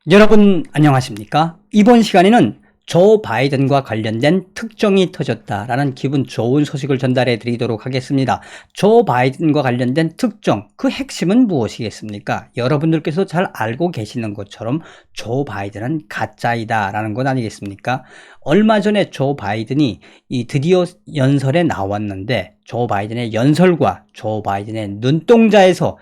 여러분 안녕하십니까? 이번 시간에는 조 바이든과 관련된 특정이 터졌다라는 기분 좋은 소식을 전달해 드리도록 하겠습니다. 조 바이든과 관련된 특정, 그 핵심은 무엇이겠습니까? 여러분들께서 잘 알고 계시는 것처럼 조 바이든은 가짜이다 라는 것 아니겠습니까? 얼마 전에 조 바이든이 드디어 연설에 나왔는데, 조 바이든의 연설과 조 바이든의 눈동자에서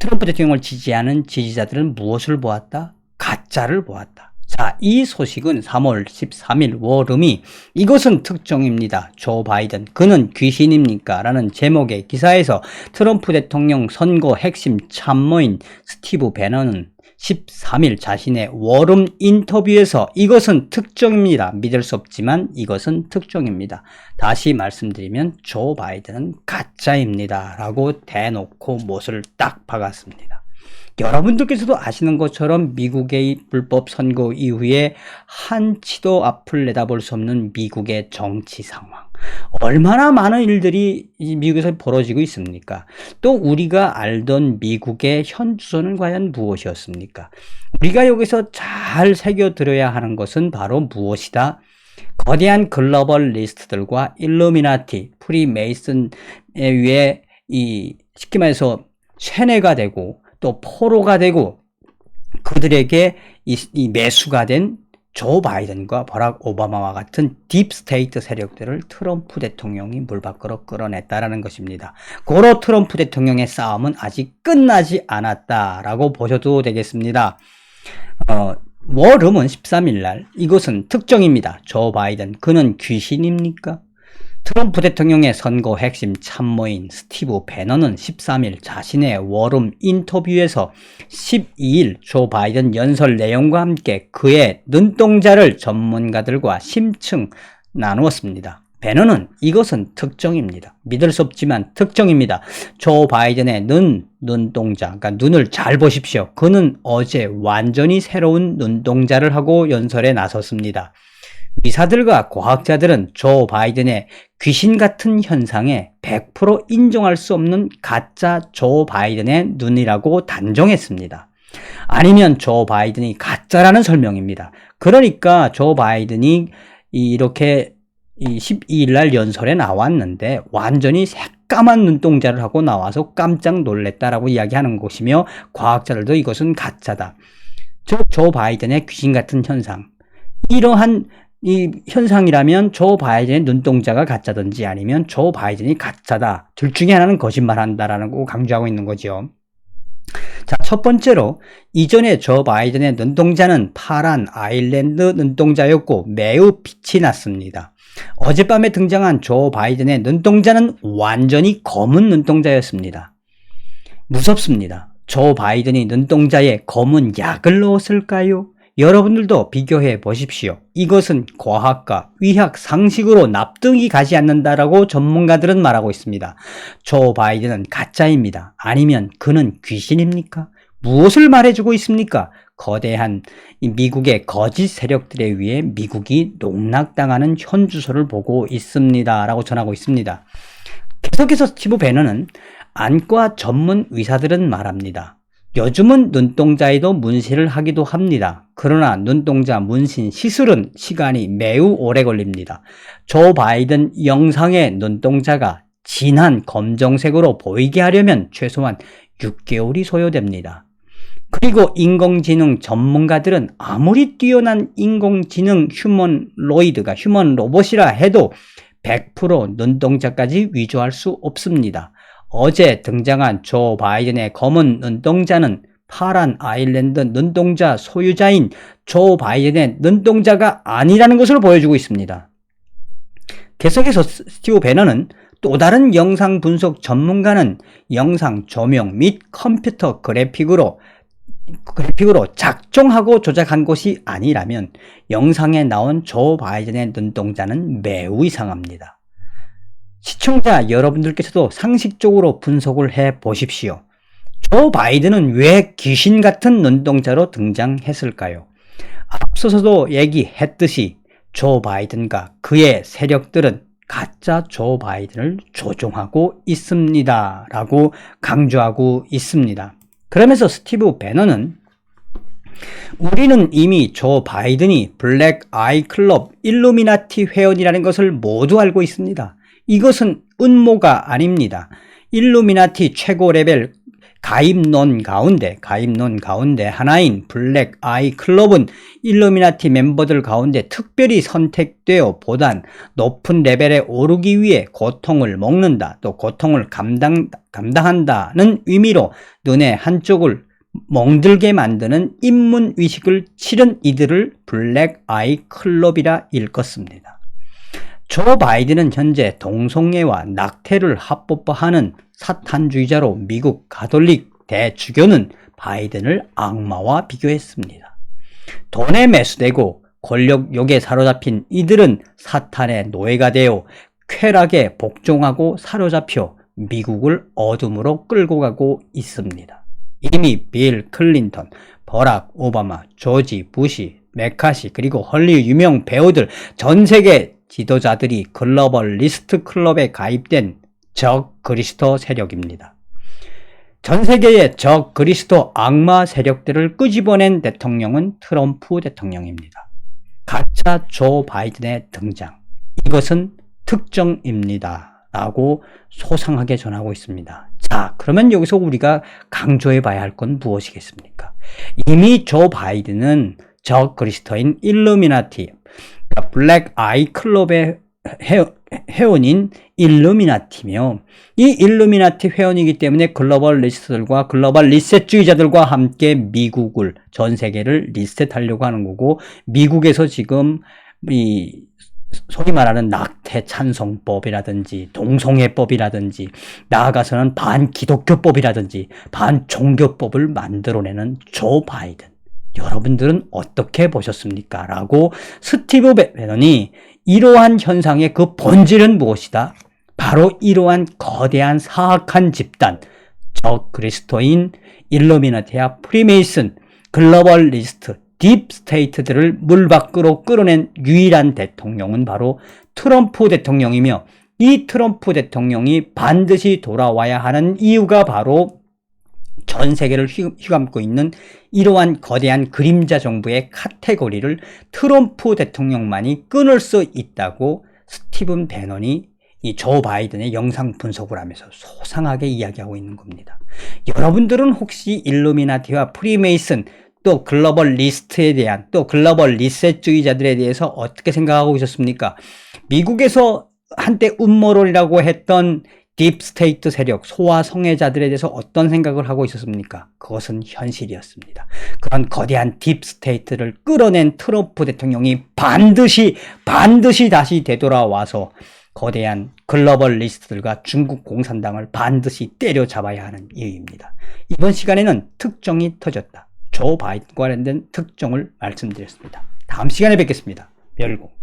트럼프 대통령을 지지하는 지지자들은 무엇을 보았다? 가짜를 보았다. 자, 이 소식은 3월 13일 워름이 이것은 특정입니다. 조 바이든, 그는 귀신입니까? 라는 제목의 기사에서 트럼프 대통령 선거 핵심 참모인 스티브 배너는 13일 자신의 워룸 인터뷰에서 이것은 특정입니다. 믿을 수 없지만 이것은 특정입니다. 다시 말씀드리면 조 바이든은 가짜입니다. 라고 대놓고 못을 딱 박았습니다. 여러분들께서도 아시는 것처럼 미국의 불법 선거 이후에 한치도 앞을 내다볼 수 없는 미국의 정치 상황. 얼마나 많은 일들이 미국에서 벌어지고 있습니까? 또 우리가 알던 미국의 현 주소는 과연 무엇이었습니까? 우리가 여기서 잘 새겨들어야 하는 것은 바로 무엇이다? 거대한 글로벌 리스트들과 일루미나티, 프리메이슨에 의해 쉽게 말해서 세뇌가 되고 또 포로가 되고 그들에게 매수가 된 조 바이든과 버락 오바마와 같은 딥스테이트 세력들을 트럼프 대통령이 물 밖으로 끌어냈다라는 것입니다. 고로 트럼프 대통령의 싸움은 아직 끝나지 않았다라고 보셔도 되겠습니다. 워름은 13일 날 이것은 특정입니다. 조 바이든, 그는 귀신입니까? 트럼프 대통령의 선거 핵심 참모인 스티브 배너는 13일 자신의 워룸 인터뷰에서 12일 조 바이든 연설 내용과 함께 그의 눈동자를 전문가들과 심층 나누었습니다. 배너는 이것은 특정입니다. 믿을 수 없지만 특정입니다. 조 바이든의 눈동자, 그러니까 눈을 잘 보십시오. 그는 어제 완전히 새로운 눈동자를 하고 연설에 나섰습니다. 의사들과 과학자들은 조 바이든의 귀신 같은 현상에 100% 인정할 수 없는 가짜 조 바이든의 눈이라고 단정했습니다. 아니면 조 바이든이 가짜라는 설명입니다. 그러니까 조 바이든이 이렇게 12일 날 연설에 나왔는데 완전히 새까만 눈동자를 하고 나와서 깜짝 놀랐다라고 이야기하는 것이며, 과학자들도 이것은 가짜다. 즉 조 바이든의 귀신 같은 현상, 이러한 이 현상이라면 조 바이든의 눈동자가 가짜든지 아니면 조 바이든이 가짜다. 둘 중에 하나는 거짓말한다라는 거 강조하고 있는 거죠. 자, 첫 번째로 이전에 조 바이든의 눈동자는 파란 아일랜드 눈동자였고 매우 빛이 났습니다. 어젯밤에 등장한 조 바이든의 눈동자는 완전히 검은 눈동자였습니다. 무섭습니다. 조 바이든이 눈동자에 검은 약을 넣었을까요? 여러분들도 비교해 보십시오. 이것은 과학과 의학 상식으로 납득이 가지 않는다라고 전문가들은 말하고 있습니다. 조 바이든은 가짜입니다. 아니면 그는 귀신입니까? 무엇을 말해주고 있습니까? 거대한 미국의 거짓 세력들에 의해 미국이 농락당하는 현주소를 보고 있습니다. 라고 전하고 있습니다. 계속해서 스티브 배너는 안과 전문 의사들은 말합니다. 요즘은 눈동자에도 문신을 하기도 합니다. 그러나 눈동자 문신 시술은 시간이 매우 오래 걸립니다. 조 바이든 영상의 눈동자가 진한 검정색으로 보이게 하려면 최소한 6개월이 소요됩니다. 그리고 인공지능 전문가들은 아무리 뛰어난 인공지능 휴먼 로봇이라 해도 100% 눈동자까지 위조할 수 없습니다. 어제 등장한 조 바이든의 검은 눈동자는 파란 아일랜드 눈동자 소유자인 조 바이든의 눈동자가 아니라는 것을 보여주고 있습니다. 계속해서 스티브 배너는 또 다른 영상 분석 전문가는 영상 조명 및 컴퓨터 그래픽으로 작정하고 조작한 것이 아니라면 영상에 나온 조 바이든의 눈동자는 매우 이상합니다. 시청자 여러분들께서도 상식적으로 분석을 해 보십시오. 조 바이든은 왜 귀신 같은 눈동자로 등장했을까요? 앞서서도 얘기했듯이 조 바이든과 그의 세력들은 가짜 조 바이든을 조종하고 있습니다. 라고 강조하고 있습니다. 그러면서 스티브 배너는 우리는 이미 조 바이든이 블랙 아이 클럽 일루미나티 회원이라는 것을 모두 알고 있습니다. 이것은 음모가 아닙니다. 일루미나티 최고 레벨 가입론 가운데 하나인 블랙 아이 클럽은 일루미나티 멤버들 가운데 특별히 선택되어 보단 높은 레벨에 오르기 위해 고통을 먹는다, 또 고통을 감당한다는 의미로 눈의 한쪽을 멍들게 만드는 인문위식을 치른 이들을 블랙 아이 클럽이라 일컫습니다. 조 바이든은 현재 동성애와 낙태를 합법화하는 사탄주의자로 미국 가톨릭 대주교는 바이든을 악마와 비교했습니다. 돈에 매수되고 권력욕에 사로잡힌 이들은 사탄의 노예가 되어 쾌락에 복종하고 사로잡혀 미국을 어둠으로 끌고 가고 있습니다. 이미 빌 클린턴, 버락 오바마, 조지 부시, 메카시 그리고 헐리우드 유명 배우들 전 세계 지도자들이 글로벌리스트 클럽에 가입된 적 그리스도 세력입니다. 전 세계의 적 그리스도 악마 세력들을 끄집어낸 대통령은 트럼프 대통령입니다. 가짜 조 바이든의 등장, 이것은 특정입니다 라고 소상하게 전하고 있습니다. 자, 그러면 여기서 우리가 강조해 봐야 할 건 무엇이겠습니까? 이미 조 바이든은 적 그리스도인 일루미나티, 블랙 아이 클럽의 회원인 일루미나티며, 이 일루미나티 회원이기 때문에 글로벌 리스트들과 글로벌 리셋주의자들과 함께 미국을, 전 세계를 리셋하려고 하는 거고, 미국에서 지금 이 소위 말하는 낙태 찬성법이라든지 동성애법이라든지 나아가서는 반기독교법이라든지 반종교법을 만들어내는 조 바이든, 여러분들은 어떻게 보셨습니까? 라고 스티브 배넌이 이러한 현상의 그 본질은 무엇이다? 바로 이러한 거대한 사악한 집단, 적 그리스도인 일루미나티와 프리메이슨, 글로벌 리스트, 딥 스테이트들을 물 밖으로 끌어낸 유일한 대통령은 바로 트럼프 대통령이며, 이 트럼프 대통령이 반드시 돌아와야 하는 이유가 바로 전 세계를 휘감고 있는 이러한 거대한 그림자 정부의 카테고리를 트럼프 대통령만이 끊을 수 있다고 스티븐 배넌이 이 조 바이든의 영상 분석을 하면서 소상하게 이야기하고 있는 겁니다. 여러분들은 혹시 일루미나티와 프리메이슨, 또 글로벌 리스트에 대한, 또 글로벌 리셋주의자들에 대해서 어떻게 생각하고 있었습니까? 미국에서 한때 음모론이라고 했던 딥스테이트 세력, 소아 성애자들에 대해서 어떤 생각을 하고 있었습니까? 그것은 현실이었습니다. 그런 거대한 딥스테이트를 끌어낸 트럼프 대통령이 반드시 다시 되돌아와서 거대한 글로벌 리스트들과 중국 공산당을 반드시 때려잡아야 하는 이유입니다. 이번 시간에는 특정이 터졌다, 조 바이든과 관련된 특정을 말씀드렸습니다. 다음 시간에 뵙겠습니다. 별공.